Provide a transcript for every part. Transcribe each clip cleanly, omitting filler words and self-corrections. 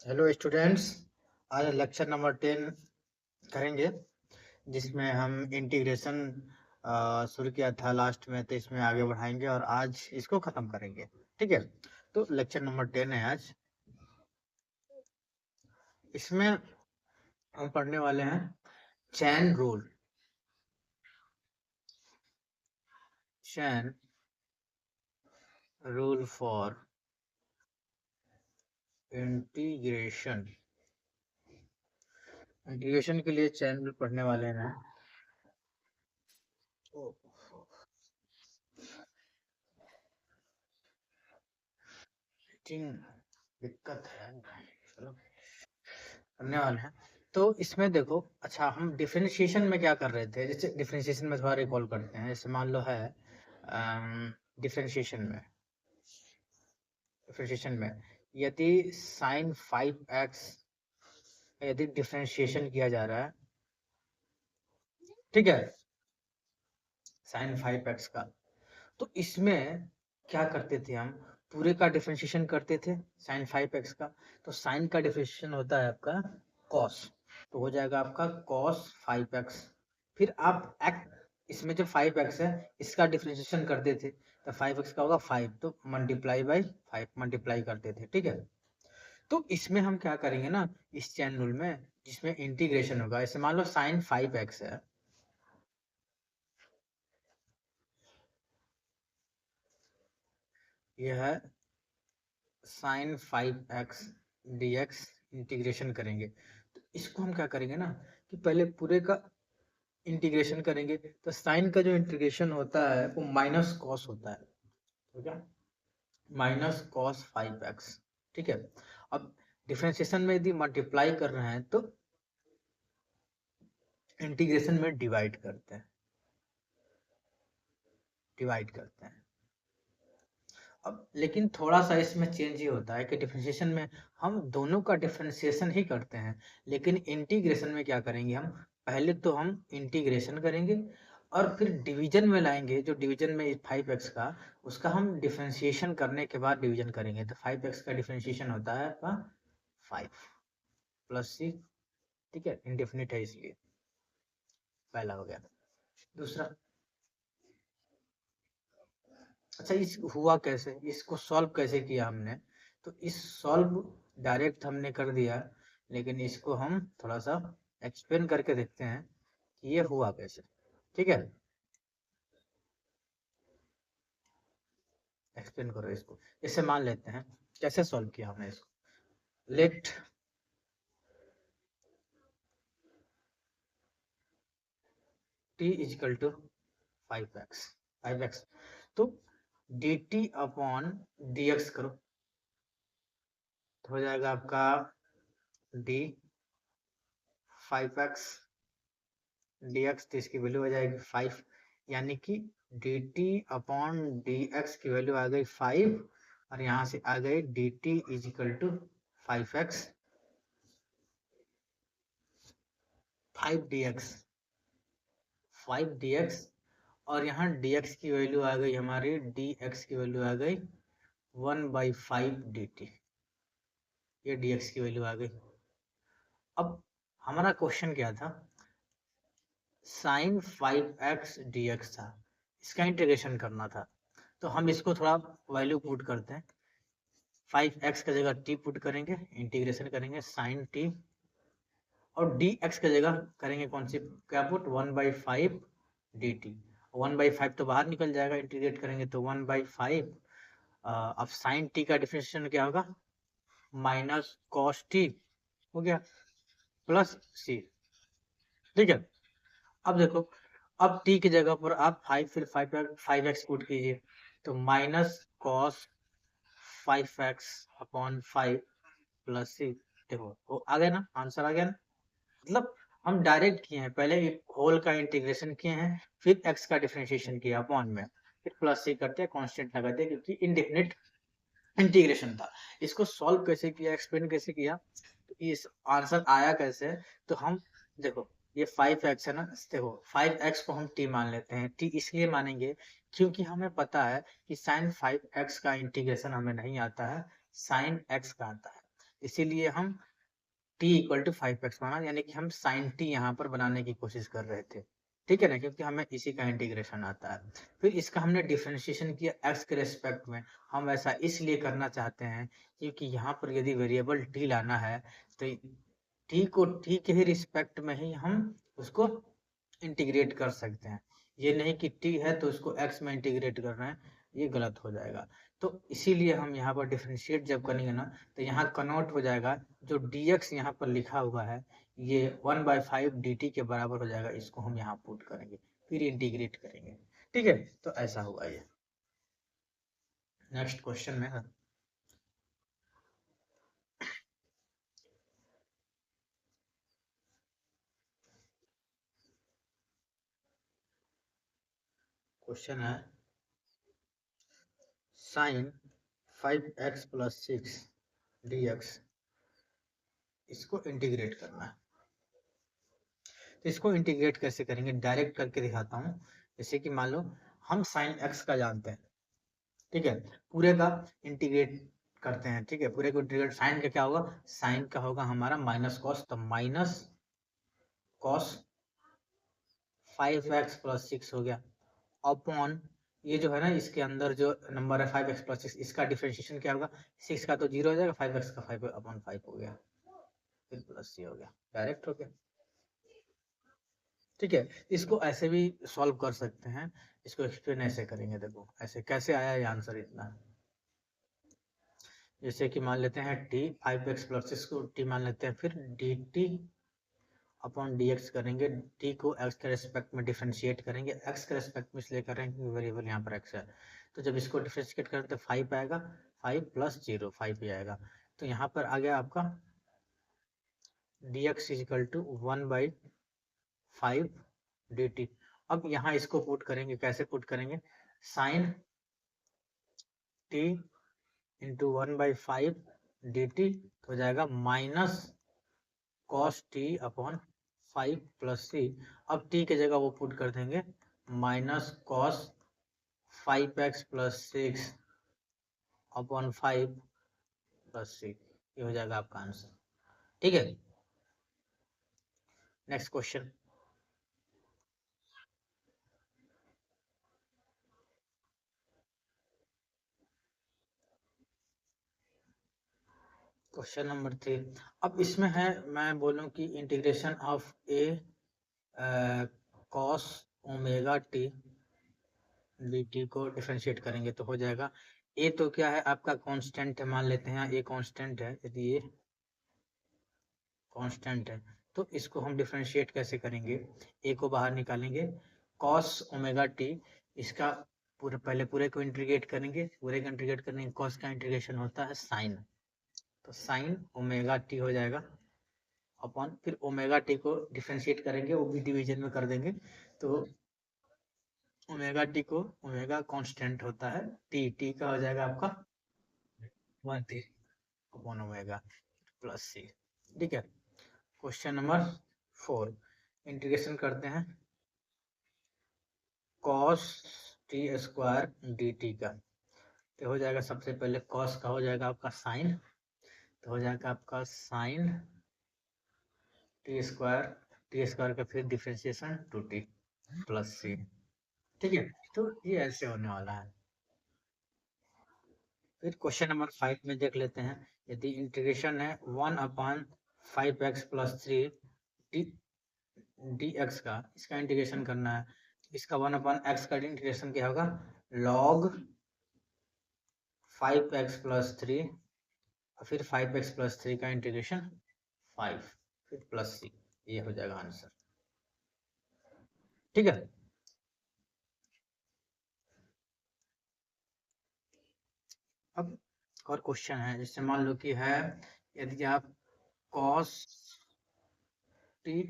Hello students. आज lecture number 10 करेंगे, जिसमें हम इंटीग्रेशन शुरू किया था लास्ट में, तो इसमें आगे बढ़ाएंगे और आज इसको खत्म करेंगे। ठीक है, तो लेक्चर नंबर 10 है आज। इसमें हम पढ़ने वाले हैं chain rule. Chain rule for integration. Integration के लिए चैन रूल पढ़ने वाले हैं। दिक्कत है, चलो करने वाले हैं। तो इसमें देखो, अच्छा हम डिफरेंशिएशन में क्या कर रहे थे, जैसे डिफरेंशिएशन में थोड़ा रिकॉल करते हैं। जैसे मान लो है डिफरेंशिएशन में यदि साइन 5x यदि डिफरेंशिएशन किया जा रहा है, ठीक है, साइन 5x का, तो इसमें क्या करते थे हम, पूरे का डिफरेंशिएशन करते थे साइन 5x का। तो साइन का डिफरेंशिएशन होता है आपका कॉस, तो हो जाएगा आपका कॉस 5x। फिर आप इसमें जो 5x है इसका डिफरेंशिएशन करते थे, तो 5x का होगा 5, तो मल्टीप्लाई बाई 5 मल्टीप्लाई करते थे। ठीक है, तो इसमें हम क्या करेंगे ना, इस चैन रूल में जिसमें इंटीग्रेशन होगा, ऐसे मान लो साइन 5x है, यह है साइन 5x dx, इंटीग्रेशन करेंगे। तो इसको हम क्या करेंगे ना, कि पहले पूरे का इंटीग्रेशन करेंगे। तो साइन का जो इंटीग्रेशन होता है वो माइनस कॉस होता है, ठीक है, माइनस कॉस 5x। ठीक है, अब डिफरेंशिएशन में यदि मल्टीप्लाई कर रहे हैं तो इंटीग्रेशन में डिवाइड करते हैं। अब लेकिन थोड़ा सा इसमें चेंज ये होता है कि डिफरेंशिएशन में हम दोनों का डिफरेंशिएशन ही करते हैं, लेकिन इंटीग्रेशन में क्या करेंगे, हम पहले तो हम इंटीग्रेशन करेंगे और फिर डिवीजन में लाएंगे। जो डिवीजन में 5x का, उसका हम डिफरेंशिएशन करने के बाद डिवीजन करेंगे। तो 5x का डिफरेंशिएशन होता है आपका 5 प्लस 6। ठीक है, इंडेफिनिट है इसलिए पहला हो गया। दूसरा, अच्छा इस हुआ कैसे, इसको सॉल्व कैसे किया हमने, तो इस सॉल्व डायरेक्ट हमने कर दिया, लेकिन इसको हम थोड़ा सा एक्सप्लेन करके देखते हैं कि ये हुआ कैसे। ठीक है, एक्सप्लेन करो इसको। इसे मान लेते हैं कैसे सॉल्व किया हमने इसको। Let t equal to 5x। तो dt अपॉन dx करो, तो हो जाएगा आपका d 5x dx, तो इसकी वैल्यू हो जाएगी 5, यानी कि dt अपॉन dx की वैल्यू आ गई 5, और यहाँ से आ गई dt is equal to 5x 5 dx, और यहाँ dx की वैल्यू आ गई हमारी, dx की वैल्यू आ गई 1/5 dt, ये dx की वैल्यू आ गई। अब हमारा क्वेश्चन क्या था, साइन 5x dx था, इसका इंटीग्रेशन करना था। तो हम इसको थोड़ा वैल्यू पुट करते हैं। 5x का जगह t पुट करेंगे, इंटीग्रेशन करेंगे साइन t, और dx का जगह करेंगे कौन सी, क्या पुट, 1/5 dt। 1/5 तो बाहर निकल जाएगा, इंटीग्रेट करेंगे तो 1/5। अब साइन t का डिफरेंशिएशन क्या होगा, माइनस कॉस t हो गया, प्लस c। ठीक है, अब देखो, अब t की जगह पर आप 5, फिर 5x पुट कीजिए, तो minus cos 5x upon 5 plus C. देखो वो आ गया ना, आंसर आ गया ना। मतलब हम डायरेक्ट किए हैं, पहले होल का इंटीग्रेशन किए हैं, फिर x का डिफरेंशिएशन किया अपॉन में, फिर प्लस सी करते हैं, कांस्टेंट लगाते हैं, क्योंकि इनडेफिनिट इंटीग्रेशन था। इसको सॉल्व कैसे किया, एक्सप्लेन कैसे किया, तो इस आंसर आया कैसे, तो हम देखो ये 5x है ना, देखो 5x को हम t मान लेते हैं। t इसलिए मानेंगे क्योंकि हमें पता है कि sin 5x का इंटीग्रेशन हमें नहीं आता है, sin x का आता है। इसीलिए हम t इक्वल टू 5x माना, यानी कि हम sin t यहाँ पर बनाने की कोशिश कर रहे थे, ठीक है ना, क्योंकि हमें इसी का इंटीग्रेशन आता है। फिर इसका हमने डिफरेंशिएशन किया x के रेस्पेक्ट में। हम ऐसा इसलिए करना चाहते हैं क्योंकि यहाँ पर यदि वेरिएबल t लाना है तो t को t के ही रिस्पेक्ट में ही हम उसको इंटीग्रेट कर सकते हैं। ये नहीं कि t है तो उसको x में इंटीग्रेट कर रहे हैं, ये गलत हो जाएगा। तो इसीलिए हम यहाँ पर डिफरेंशिएट जब करेंगे ना, तो यहाँ कन्वर्ट हो जाएगा, जो dx यहाँ पर लिखा हुआ है ये 1/5 dt के बराबर हो जाएगा। इसको हम यहाँ पुट करेंगे, फिर इंटीग्रेट करेंगे, ठीक है। तो ऐसा हुआ ये। नेक्स्ट क्वेश्चन में है, क्वेश्चन है साइन 5x + 6 dx, इसको इंटीग्रेट करना है। तो इसको इंटीग्रेट कैसे करेंगे, डायरेक्ट करके दिखाता हूँ। जैसे कि मान लो हम साइन x का जानते हैं, ठीक है, पूरे का इंटीग्रेट करते हैं, ठीक है, पूरे को इंटीग्रेट, साइन का क्या होगा, साइन का होगा हमारा माइनस कॉस, तो माइनस कॉस 5x + 6 हो गया, अपॉन ये जो है ना, इसके अंदर जो नंबर है 5x + 6, इसका डिफरेंशिएशन क्या होगा, 6 का तो 0 हो जाएगा, 5x का 5/5 हो गया, फिर प्लस c हो गया, डायरेक्ट हो गया, ठीक है। इसको ऐसे भी सॉल्व कर सकते हैं, इसको एक्सप्लेन ऐसे करेंगे, देखो ऐसे कैसे आया ये आंसर इतना। जैसे कि मान लेते हैं t 5x + 6 को t मान लेते हैं, फिर dt अपॉन dx करेंगे, t को x के रेस्पेक्ट में डिफरेंशिएट करेंगे, x के रेस्पेक्ट में इसलिए करेंगे क्योंकि वेरिएबल यहाँ पर x है। तो जब इसको डिफरेंशिएट करें तो 5 आएगा, 5 + 0 5 ही आएगा। तो यहाँ पर आ गया आपका dx = 1/5 dt। अब यहाँ इसको पुट करेंगे, कैसे पुट करेंगे, साइन t इंटू 1/5 dt हो जाएगा minus cos t upon 5 + c। अब t की जगह वो पुट कर देंगे minus cos 5x + 6 upon 5 + c, ये हो जाएगा आपका आंसर, ठीक है। Next question, question number 3। अब इसमें है, मैं बोलूं कि integration of a cos omega t dt को डिफरेंशिएट करेंगे तो हो जाएगा, a तो क्या है आपका कांस्टेंट है, मान लेते हैं a कांस्टेंट है, यदि ये कांस्टेंट है तो इसको हम डिफरेंशिएट कैसे करेंगे, a को बाहर निकालेंगे, cos ओमेगा t, इसका पूरे पहले पूरे को इंटीग्रेट करेंगे, पूरे का इंटीग्रेट करने के cos का इंटीग्रेशन होता है साइन, तो साइन ओमेगा t हो जाएगा अपॉन, फिर ओमेगा टी को डिफरेंशिएट करेंगे, वो भी डिवीजन में कर देंगे, तो ओमेगा टी को, ओमेगा कांस्टेंट होता है, टी का हो जाएगा आपका 1 अपॉन ओमेगा प्लस सी, ठीक है। क्वेश्चन नंबर 4, इंटीग्रेशन करते हैं cos t² dt का, तो हो जाएगा सबसे पहले cos का हो जाएगा आपका साइन, तो हो जाएगा आपका साइन t² का फिर डिफरेंशिएशन 2t प्लस सी, ठीक है। तो ये ऐसे होने वाला है। फिर क्वेश्चन नंबर 5 में देख लेते हैं, यदि इंटीग्रेशन है 1/5x + 3 dx का, इसका इंटीग्रेशन करना है, इसका 1/x का इंटीग्रेशन क्या होगा, log 5x + 3 और फिर 5x + 3 का इंटीग्रेशन 5 फिर प्लस सी, ये हो जाएगा आंसर, ठीक है। अब और क्वेश्चन है, जैसे मान लो कि है, यदि आप cos t²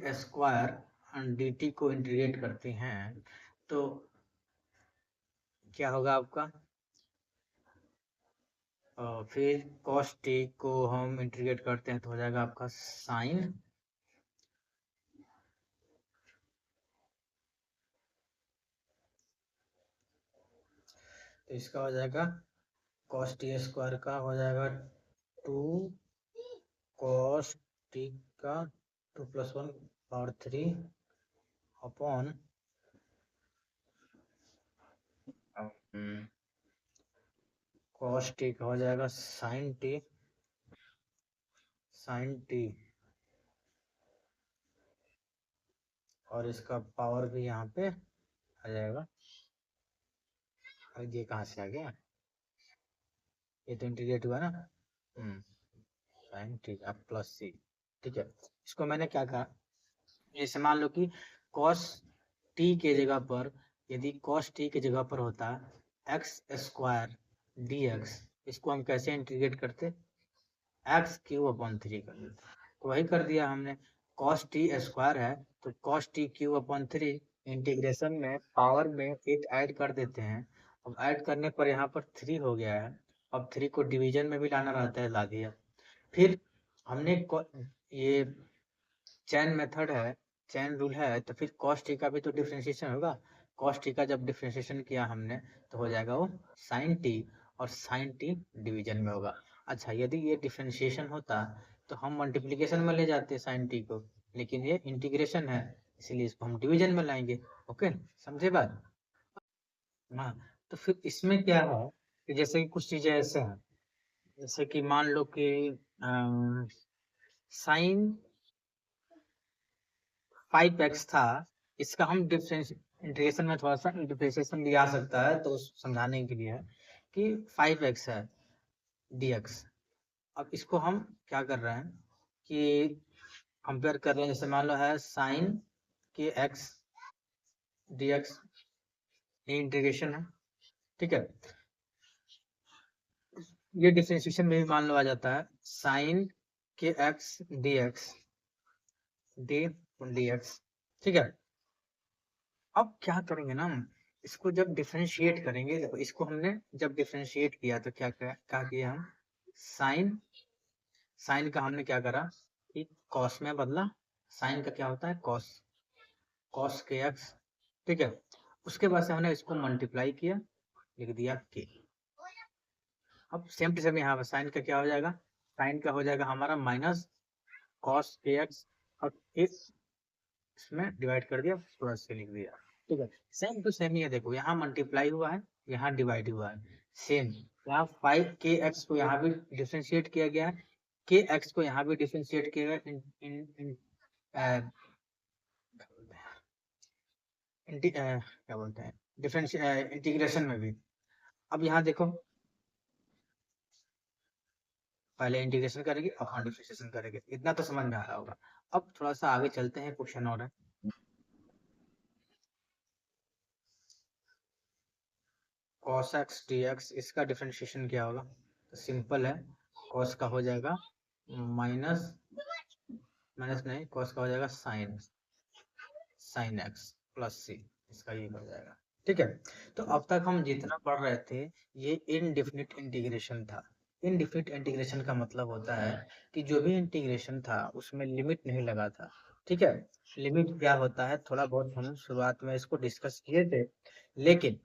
dt को इंटीग्रेट करते हैं तो क्या होगा आपका, फिर cos t को हम इंटीग्रेट करते हैं तो हो जाएगा आपका साइन, तो इसका हो जाएगा cos t² का हो जाएगा 2 cos t का 2 + 1 पावर 3 अपॉन cos t का हो जाएगा sin t और इसका पावर भी यहाँ पे आ जाएगा। ये कहाँ से आ गया, ये तो इंटीग्रेट हुआ ना, sin t अब प्लस सी। ठीक है, इसको मैंने क्या कहा, जैसे मान लो कि cos t के जगह पर, यदि cos t के जगह पर होता x² dx, इसको हम कैसे इंटीग्रेट करते, x³ कर देते, तो वही कर दिया हमने। cos t² है तो cos t³/3 इंटीग्रेशन में पावर में 8 ऐड कर देते हैं। अब ऐड करने पर यहाँ पर 3 हो गया है, अब 3 को डिवीजन में भी लाना रहता है, ला दिया। फिर हमने ये चैन मेथड है, चैन रूल है, तो फिर cos t का भी तो डिफरेंशिएशन होगा। cos t का जब डिफरेंशिएशन किया हमने तो हो जाएगा वो sin t, और sin t डिवीजन में होगा। अच्छा, यदि ये डिफरेंशिएशन होता तो हम मल्टीप्लिकेशन में ले जाते sin t को, लेकिन ये इंटीग्रेशन है इसलिए इसको हम डिवीजन में लाएंगे। ओके, समझे बात? हाँ, तो फिर इसमें क्या है कि जैसे कि कुछ चीजें ऐसे हैं, जैसे कि मान लो कि साइन 5x था, इसका हम इंटीग्रेशन में थोड़ा सा डिफरेंशिएशन भी आ सकता है, तो समझाने के लिए है कि 5x है dx। अब इसको हम क्या कर रहे हैं कि कंपेयर कर रहे हैं, जैसे मान लो है साइन के x dx, ये इंटीग्रेशन है। ठीक है, ये डिफरेंशिएशन में भी मान लो आ जाता है साइन के x dx dx। ठीक है, अब क्या करेंगे ना, इसको जब डिफरेंशिएट करेंगे, देखो इसको हमने जब डिफरेंशिएट किया तो क्या किया हम, साइन का हमने क्या करा कि कॉस में बदला, साइन का क्या होता है कॉस के एक्स। ठीक है, उसके बाद से हमने इसको मल्टीप्लाई किया, लिख दिया के। अब सेम टू सेम यहाँ पर साइन का क्या हो जाएगा, साइन का हो जाएगा हमारा माइनस कॉस के एक्स, और इसमें डिवाइड कर दिया, प्लस के लिख दिया। ठीक है, सेम टू सेम ही है, देखो यहाँ मल्टीप्लाई हुआ है, यहाँ डिवाइड हुआ है, सेम। यहाँ 5kx को यहाँ भी डिफरेंशिएट किया गया है, के एक्स को यहाँ भी डिफरेंशिएट किया गया क्या बोलते हैं इंटीग्रेशन में भी। अब यहाँ देखो, पहले इंटीग्रेशन करेंगे अब हम डिफरेंशिएशन करेंगे, इतना तो समझ में आ रहा होगा। अब थोड़ा सा आगे चलते हैं, क्वेश्चन और है। cos x dx, इसका डिफरेंशिएशन क्या होगा, तो सिंपल है, cos का हो जाएगा माइनस नहीं, cos का हो जाएगा साइन x प्लस सी, इसका ये हो जाएगा। ठीक है, तो अब तक हम जितना पढ़ रहे थे ये इनडेफिनिट इंटीग्रेशन था। इनडेफिनिट इंटीग्रेशन का मतलब होता है कि जो भी इंटीग्रेशन था उसमें लिमिट नहीं लगा था। ठीक है, लिमिट क्या होता है थोड़ा बहुत हम शुरुआत में इसको डिस्कस किए थे, लेकिन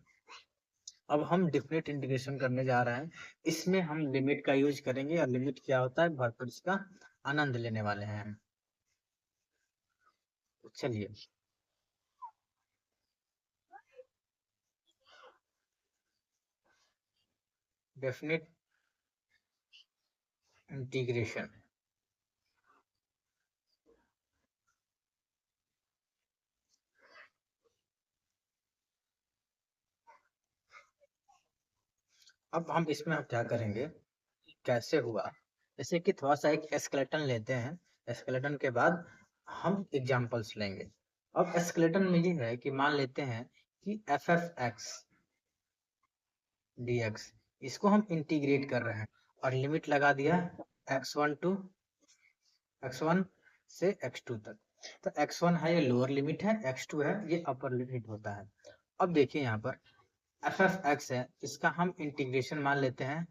अब हम डिफिनिट इंटीग्रेशन करने जा रहे हैं, इसमें हम लिमिट का यूज करेंगे, और लिमिट क्या होता है भरपूर इसका आनंद लेने वाले हैं। चलिए, डेफिनिट इंटीग्रेशन। अब हम इसमें हम क्या करेंगे, कैसे हुआ, जैसे कि थोड़ा सा एक एस्केलेटन लेते हैं, एस्केलेटन के बाद हम एग्जांपल्स लेंगे। अब एस्केलेटन में ये है कि मान लेते हैं कि F F x D x, इसको हम इंटीग्रेट कर रहे हैं और लिमिट लगा दिया x1 से x2 तक। तो x1 है ये लोअर लिमिट है, x2 है ये अपर लिमिट होता है। अब देखिए यहाँ पर एफ एफ एक्स है, इसका हम इंटीग्रेशन मान लेते हैं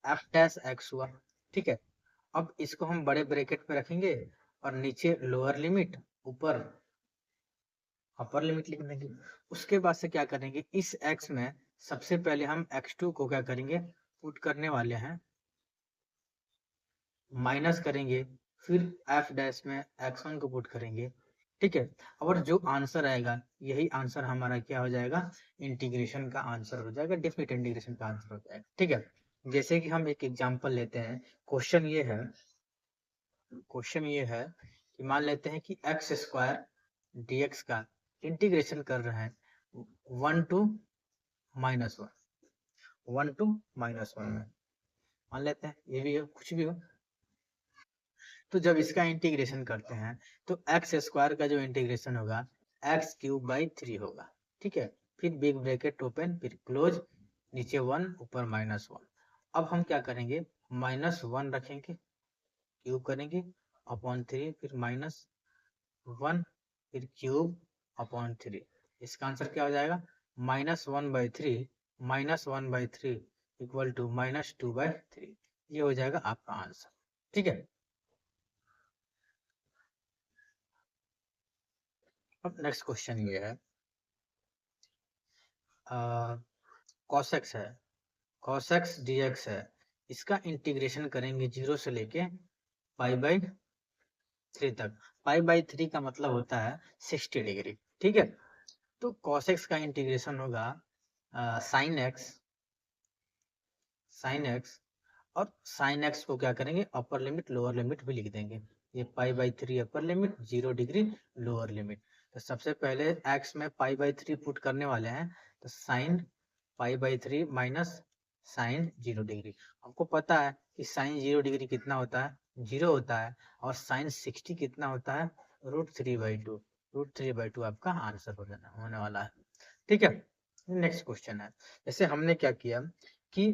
एफ डैश एक्स हुआ। ठीक है, अब इसको हम बड़े ब्रैकेट में रखेंगे और नीचे लोअर लिमिट, ऊपर अपर लिमिट लिख देंगे। उसके बाद से क्या करेंगे, इस x में सबसे पहले हम x2 को क्या करेंगे, पुट करने वाले हैं माइनस करेंगे, फिर एफ डैश में x1 को पुट करेंगे, ठीक है। और जो आंसर आएगा यही आंसर हमारा क्या हो जाएगा, इंटीग्रेशन का आंसर हो जाएगा, डेफिनेट इंटीग्रेशन का आंसर हो जाएगा, ठीक है। जैसे कि हम एक एग्जांपल लेते हैं, क्वेश्चन ये है कि मान लेते हैं कि एक्स स्क्वायर dx का इंटीग्रेशन कर रहे हैं 1 to -1, 1 to -1 में, मान लेते हैं ये भी हो कुछ भी हो। तो जब इसका इंटीग्रेशन करते हैं तो एक्स स्क्वायर का जो इंटीग्रेशन होगा x³/3 होगा, ठीक है। फिर बिग ब्रैकेट ओपन, फिर क्लोज, नीचे 1 ऊपर -1। अब हम क्या करेंगे, -1 रखेंगे, क्यूब करेंगे अपॉन 3, फिर -1, फिर क्यूब अपॉन 3। इसका आंसर क्या हो जाएगा, -1/3, -1/3 इक्वल टू -2/3। ये हो जाएगा आपका आंसर, ठीक है। अब नेक्स्ट क्वेश्चन ये है, cos x है, cos x dx है, इसका इंटीग्रेशन करेंगे 0 से लेके π/3 तक। π/3 का मतलब होता है 60 डिग्री, ठीक है। तो cos x का इंटीग्रेशन होगा sin x, और sin x को क्या करेंगे, अपर लिमिट लोअर लिमिट भी लिख देंगे। ये π/3 upper limit, 0 degree lower limit. तो सबसे पहले x में π/3 पुट करने वाले हैं, तो sin π/3 माइनस sin 0 डिग्री। आपको पता है कि sin 0 डिग्री कितना होता है, 0 होता है, और sin 60 कितना होता है, √3/2। √3/2 आपका आंसर होने वाला है, ठीक है। नेक्स्ट क्वेश्चन है, जैसे हमने क्या किया कि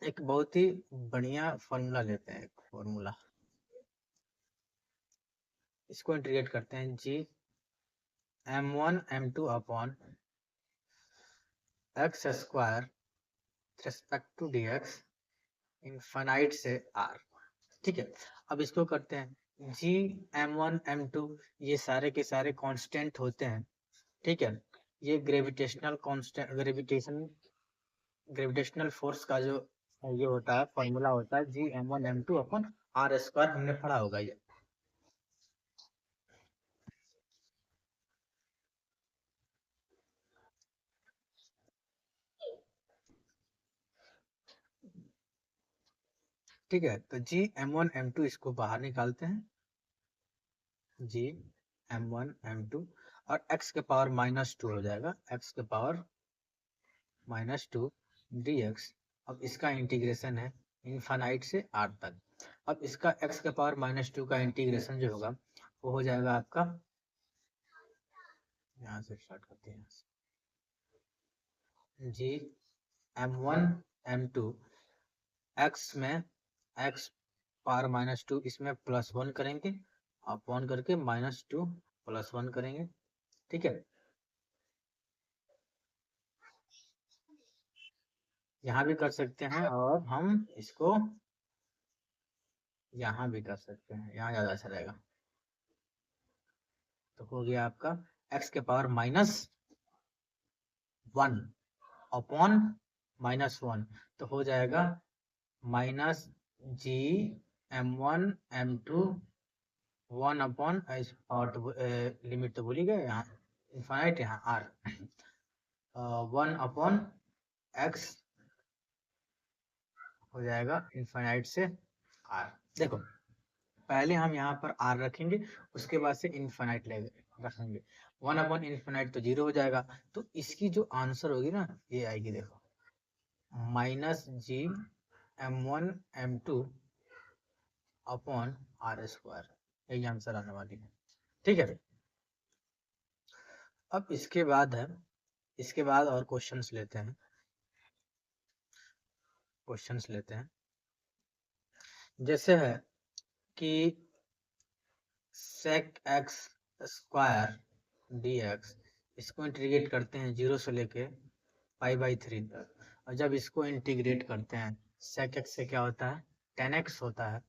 एक बहुत ही बढ़िया फॉर्मूला लेते हैं, एक फॉर्मूला, इसको इंटीग्रेट करते हैं, g m1m2 upon X square respect to dx infinite से r, ठीक है। अब इसको करते हैं, g m1m2 ये सारे के सारे कांस्टेंट होते हैं, ठीक है। ये ग्रेविटेशनल फोर्स का जो ये होता है, फॉर्मूला होता है g m1m2 अपॉन r², हमने पढ़ा होगा ये, ठीक है। तो g m1m2 इसको बाहर निकालते हैं, g m1m2, और x के पावर -2 हो जाएगा, x के पावर -2 dx। अब इसका इंटीग्रेशन है इनफाइनाइट से r तक। अब इसका x के पावर -2 का इंटीग्रेशन जो होगा वो हो जाएगा आपका, यहाँ से स्टार्ट करते हैं, g m1m2 x में x पावर -2, इसमें +1 करेंगे, अपॉन करके -2 +1 करेंगे, ठीक है। यहाँ भी कर सकते हैं, और हम इसको यहाँ भी कर सकते हैं, यहाँ ज्यादा अच्छा रहेगा। तो हो गया आपका x के पावर -1 अपॉन -1, तो हो जाएगा -g m1m2 1 अपॉन, और लिमिट तो भूल ही गए, यहाँ इनफाइनाइट, यहाँ r 1 अपॉन x हो जाएगा इनफाइनाइट से r। देखो पहले हम यहाँ पर r रखेंगे, उसके बाद से इनफाइनाइट रखेंगे, 1 अपॉन इनफाइनाइट तो 0 हो जाएगा। तो इसकी जो आंसर होगी ना, ये आएगी, देखो -g m1m2 अपॉन r², यही आंसर आने वाली है, ठीक है। अब इसके बाद है, इसके बाद और क्वेश्चंस लेते हैं, जैसे है कि sec x स्क्वायर dx, इसको इंटीग्रेट करते हैं 0 से लेके π/3 तक, और जब इसको इंटीग्रेट करते हैं sec x से क्या होता है, tan x होता है,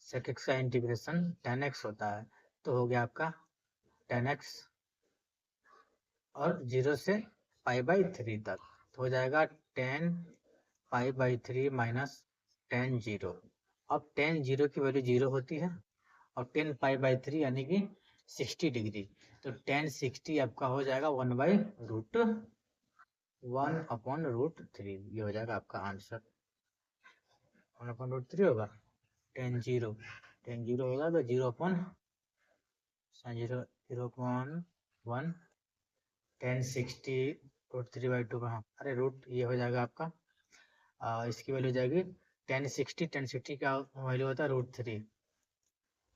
sec x का इंटीग्रेशन tan x होता है, तो हो गया आपका tan x, और 0 से π/3 तक, तो हो जाएगा tan π/3 माइनस tan 0। अब tan 0 की वैल्यू 0 होती है और 10 पाई बाई 3 यानी कि 60 डिग्री। तो tan 60 आपका हो जाएगा 1/√3, ये हो जाएगा आपका आंसर। 1/√3 होगा। tan 0 होगा तो 0/1 tan 60√3/2 में। अरे रूट ये हो जाएगा आपका, इसकी वैल्यू जाएगी tan 60 का वैल्यू होता है √3।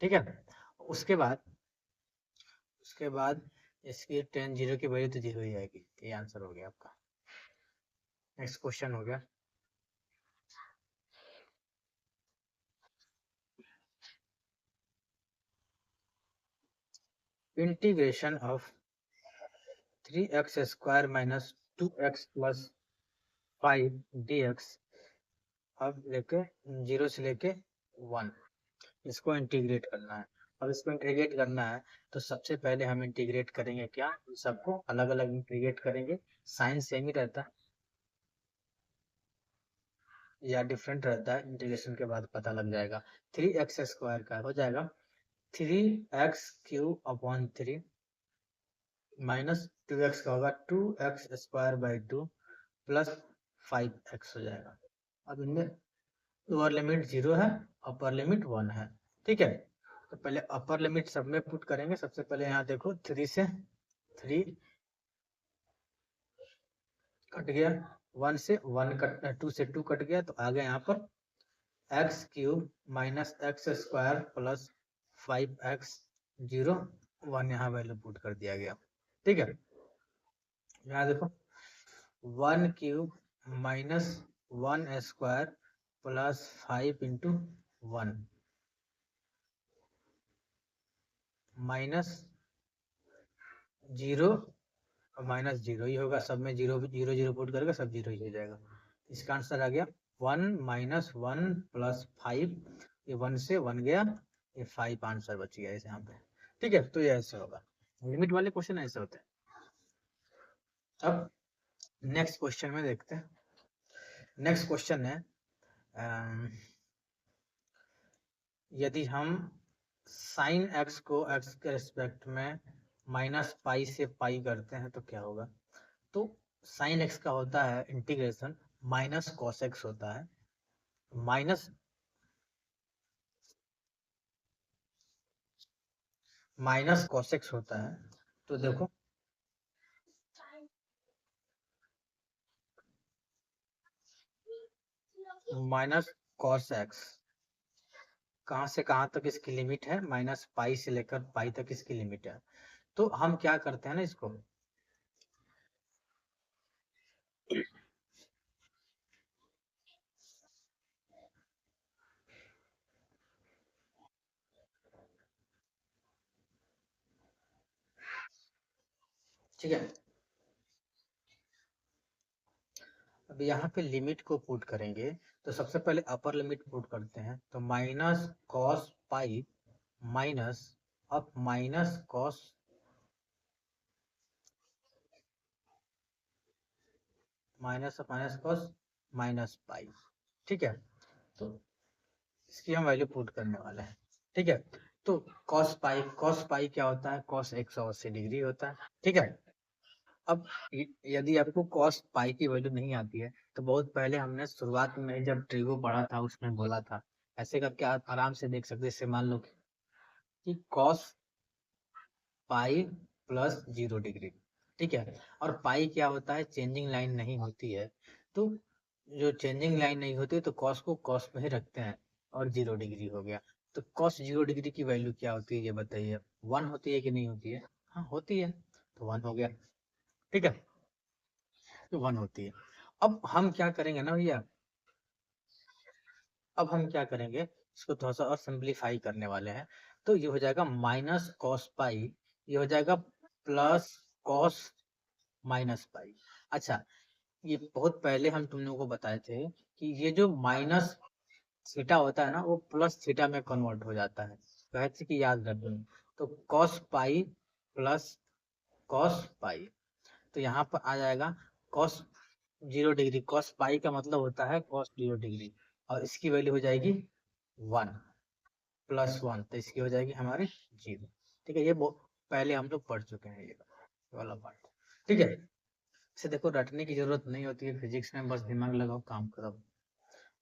ठीक है। उसके बाद इसकी tan 0 की वैल्यू तो 0 ही आएगी। ये आंसर हो गया आपका। नेक्स्ट क्वेश्चन हो गया, integration of 3x² minus 2x plus 5 dx। अब लेके 0 से लेके 1 इसको इंटीग्रेट करना है। अब इसको इंटीग्रेट करना है तो सबसे पहले हम इंटीग्रेट करेंगे क्या, सबको अलग अलग इंटीग्रेट करेंगे। साइन सेम ही रहता है या डिफरेंट रहता है, इंटीग्रेशन के बाद पता लग जाएगा। 3x² का हो जाएगा 3x³ माइनस 2x का होगा 2x² 2 प्लस 5x हो जाएगा। अब इनमें लोअर लिमिट 0 है, अपर लिमिट 1 है। ठीक है, तो पहले अपर लिमिट सब में पुट करेंगे। सबसे पहले यहाँ देखो 3 से 3 कट गया, 1 से 1 कट, 2 से 2 कट गया, तो आ गया यहाँ पर x³ minus x² plus 5x 0 1 यहाँ वैल्यू पुट कर दिया गया। ठीक है, यहाँ देखो 1³ माइनस 1² प्लस 5 इंटू 1 माइनस 0 और माइनस 0 ही होगा। सब में 0 0 0 पुट करके सब 0 ही हो जाएगा। इसका आंसर आ गया 1 माइनस 1 प्लस 5। ये 1 से 1 गया, ये 5 आंसर बच गया इस यहाँ पे। ठीक है, तो ये ऐसे होगा। लिमिट वाले क्वेश्चन ऐसे होते हैं। अब नेक्स्ट क्वेश्चन में देखते हैं। नेक्स्ट क्वेश्चन है, यदि हम साइन x को x के रिस्पेक्ट में माइनस पाई से पाई करते हैं तो क्या होगा। तो साइन x का होता है इंटीग्रेशन माइनस कॉस x होता है, माइनस कॉस x होता है। तो देखो माइनस कॉस x कहाँ से कहाँ तक इसकी लिमिट है, माइनस पाई से लेकर पाई तक इसकी लिमिट है। तो हम क्या करते हैं ना, इसको ठीक है, अब यहाँ पे लिमिट को पुट करेंगे। तो सबसे पहले अपर लिमिट पुट करते हैं, तो माइनस कॉस पाई माइनस अब minus cos minus cos minus pi. ठीक है, तो इसकी हम वैल्यू पुट करने वाले हैं। ठीक है, तो कॉस पाई क्या होता है, कॉस 180 डिग्री होता है। ठीक है, अब यदि आपको कॉस पाई की वैल्यू नहीं आती है तो बहुत पहले हमने शुरुआत में जब ट्रिगो पढ़ा था उसमें बोला था, ऐसे करके आप आराम से देख सकते हैं। जैसे मान लो कि कॉस पाई प्लस 0 डिग्री। ठीक है, और पाई क्या होता है, चेंजिंग लाइन नहीं होती है। तो जो चेंजिंग लाइन नहीं होती तो कॉस को कॉस में ही रखते हैं और 0 डिग्री हो गया। तो कॉस 0 डिग्री की वैल्यू क्या होती है ये बताइए, 1 होती है कि नहीं होती है। हाँ होती है, तो 1 हो गया। ठीक है, तो 1 होती है। अब हम क्या करेंगे ना भैया, अब हम क्या करेंगे, इसको थोड़ा सा और सिंप्लीफाई करने वाले हैं। तो ये हो जाएगा माइनस कॉस पाई, ये हो जाएगा प्लस कॉस माइनस पाई। अच्छा, ये बहुत पहले हम तुम लोगों को बताए थे कि ये जो माइनस थीटा होता है ना वो प्लस थीटा में कन्वर्ट हो जाता है। कहे थे कि याद रखें, तो cos pi plus cos pi, तो यहाँ पर आ जाएगा कॉस 0 डिग्री। कॉस पाई का मतलब होता है कॉस 0 डिग्री। और इसकी वैल्यू हो जाएगी 1 प्लस 1, तो इसकी हो जाएगी हमारी 0। ठीक है, ये पहले हम लोग पढ़ चुके हैं ये वाला पार्ट। ठीक है, इसे देखो रटने की जरूरत नहीं होती है फिजिक्स में, बस दिमाग लगाओ काम करो।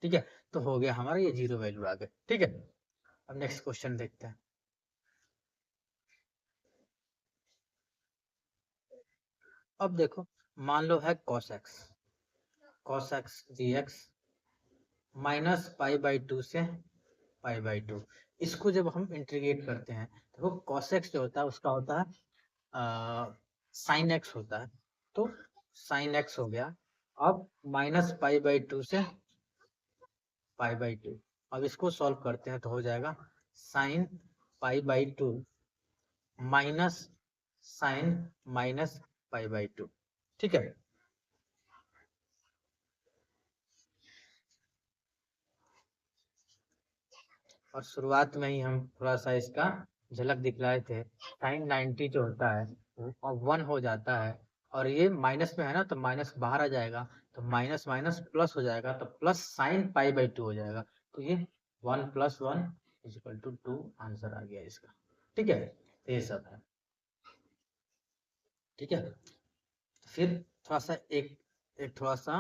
ठीक है, तो हो गया हमारा ये 0 वैल्यू आ गए। ठीक है, अब नेक्स्ट क्वेश्चन देखते हैं। अब देखो, मान लो है cos x dx minus pi by 2 से पाई बाई 2। इसको जब हम इंटीग्रेट करते हैं, देखो cos x जो होता है उसका होता है साइन x होता है, तो साइन x हो गया। अब माइनस पाई बाई 2 से पाई बाई 2, अब इसको सॉल्व करते हैं तो हो जाएगा sine pi by 2 minus sine minus pi by 2। ठीक है, और शुरुआत में ही हम थोड़ा सा इसका झलक दिखलाए थे। साइन 90 जो होता है और 1 हो जाता है, और ये माइनस में है ना, तो माइनस बाहर आ जाएगा, तो माइनस माइनस प्लस हो जाएगा, तो प्लस साइन पाई बाई 2 हो जाएगा। तो ये 1 plus 1 is equal to 2 answer आ गया इसका। ठीक है, तो ये सब है। ठीक है, फिर थोड़ा सा एक थोड़ा सा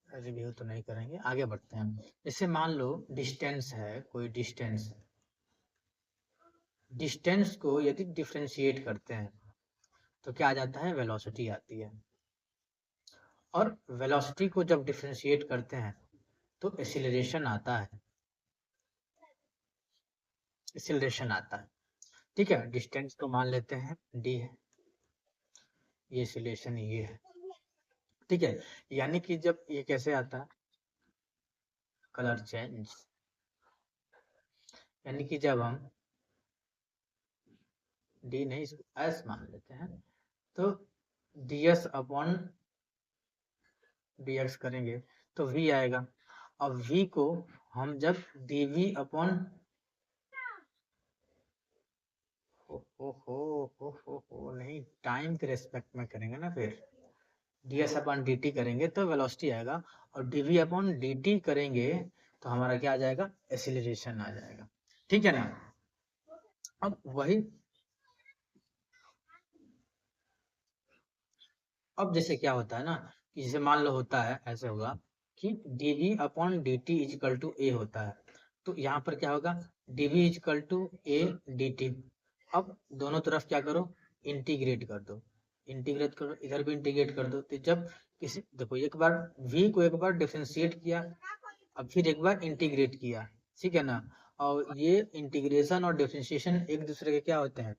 रिव्यू तो नहीं करेंगे, आगे बढ़ते हैं। जैसे मान लो डिस्टेंस है, कोई डिस्टेंस है, डिस्टेंस को यदि डिफरेंशिएट करते हैं तो क्या आ जाता है, वेलोसिटी आती है। और वेलोसिटी को जब डिफरेंशिएट करते हैं तो एक्सीलरेशन आता है, एक्सीलरेशन आता है। ठीक है, डिस्टेंस को मान लेते हैं डी है, ये एक्सीलरेशन ये है। ठीक है, यानी कि जब ये कैसे आता है, कलर चेंज, यानी कि जब हम डी नहीं इसको एस मान लेते हैं, तो D S upon D x करेंगे तो वी आएगा। अब वी को हम जब डी वी अपॉन हो नहीं, टाइम के रेस्पेक्ट में करेंगे ना, फिर D S upon D T करेंगे तो वेलोसिटी आएगा, और D V upon D T करेंगे तो हमारा क्या आ जाएगा, एक्सीलरेशन आ जाएगा। ठीक है ना, अब वही, अब जैसे क्या होता है ना, कि जैसे मान लो होता है ऐसे होगा कि D V upon D T equal to A होता है, तो यहाँ पर क्या होगा, D V equal to A D T. अब दोनों तरफ क्या करो, इंटीग्रेट कर दो, इंटीग्रेट करो, इधर भी इंटीग्रेट कर दो। तो जब किसी, देखो एक बार v को एक बार डिफरेंशिएट किया, अब फिर एक बार इंटीग्रेट किया, ठीक है ना, और ये इंटीग्रेशन और डिफरेंशिएशन एक दूसरे के क्या होते हैं,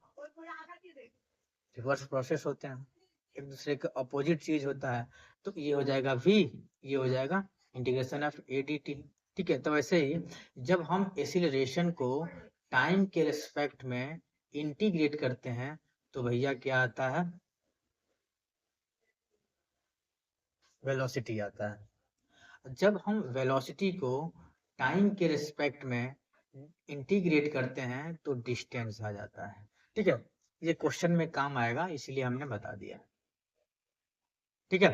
रिवर्स प्रोसेस होते हैं, एक दूसरे के अपोजिट चीज होता है। तो ये हो जाएगा v, ये हो जाएगा integration of A D T. ठीक है, तो वैसे ही जब हम एक्सीलरेशन को टाइम के रिस्पेक्ट में इंटीग्रेट करते हैं तो भैया क्या आता है, वेलोसिटी आता है। जब हम वेलोसिटी को टाइम के रिस्पेक्ट में इंटीग्रेट करते हैं तो डिस्टेंस आ जाता है। ठीक है, ये क्वेश्चन में काम आएगा इसलिए हमने बता दिया। ठीक है,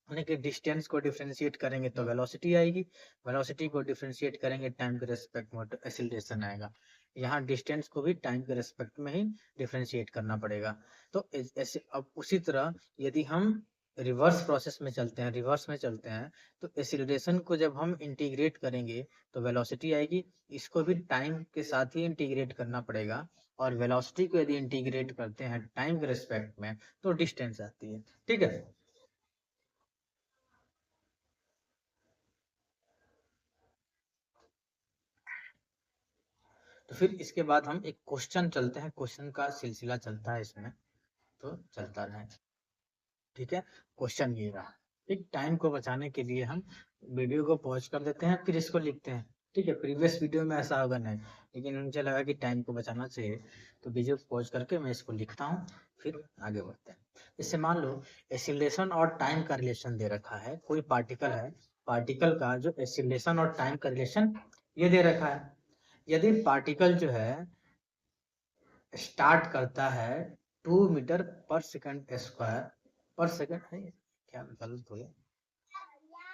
यानी कि डिस्टेंस को डिफरेंशिएट करेंगे तो वेलोसिटी आएगी, वेलोसिटी को डिफरेंशिएट करेंगे टाइम के रिस्पेक्ट में तो एक्सीलरेशन आएगा। यहाँ डिस्टेंस को भी टाइम के रिस्पेक्ट में ही डिफरेंशिएट करना पड़ेगा। तो ऐसे, अब उसी तरह यदि हम रिवर्स प्रोसेस में चलते हैं, रिवर्स में चलते हैं, तो एक्सीलरेशन को जब हम इंटीग्रेट करेंगे तो वेलोसिटी आएगी, इसको भी टाइम के साथ ही इंटीग्रेट करना पड़ेगा। और वेलोसिटी को यदि इंटीग्रेट करते हैं टाइम के रिस्पेक्ट में तो डिस्टेंस आती है। ठीक है, तो फिर इसके बाद हम एक क्वेश्चन चलते हैं, क्वेश्चन का सिलसिला चलता है इसमें, तो चलता रहे। ठीक है, क्वेश्चन ये रहा। ठीक, टाइम को बचाने के लिए हम वीडियो को पॉज कर देते हैं, फिर इसको लिखते हैं। ठीक है, प्रीवियस वीडियो में ऐसा होगा नहीं, लेकिन मुझे लगा कि टाइम को बचाना चाहिए, तो वीडियो पॉज करके मैं इसको लिखता हूँ, फिर आगे बढ़ते हैं। इससे मान लो एक्सीलरेशन और टाइम का रिलेशन दे रखा है, कोई पार्टिकल है, पार्टिकल का जो एक्सीलरेशन और टाइम का रिलेशन ये दे रखा है। यदि पार्टिकल जो है स्टार्ट करता है 2 मीटर पर सेकंड स्क्वायर पर सेकंड, क्या गलत हो गया,